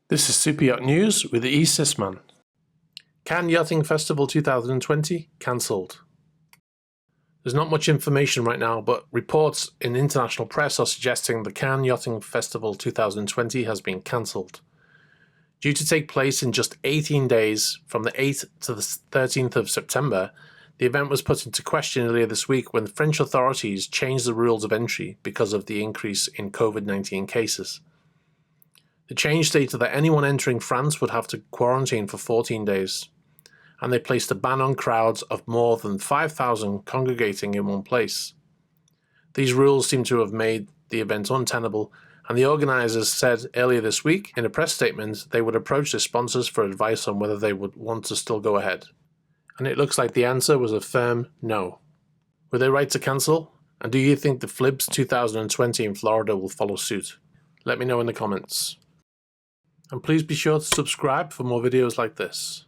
This is Super Yacht News with E. Sisman. Cannes Yachting Festival 2020 cancelled. There's not much information right now, but reports in international press are suggesting the Cannes Yachting Festival 2020 has been cancelled. Due to take place in just 18 days, from the 8th to the 13th of September, the event was put into question earlier this week when French authorities changed the rules of entry because of the increase in COVID-19 cases. The change stated that anyone entering France would have to quarantine for 14 days, and they placed a ban on crowds of more than 5,000 congregating in one place. These rules seem to have made the event untenable, and the organisers said earlier this week in a press statement they would approach their sponsors for advice on whether they would want to still go ahead. And it looks like the answer was a firm no. Were they right to cancel? And do you think the FLIBS 2020 in Florida will follow suit? Let me know in the comments. And please be sure to subscribe for more videos like this.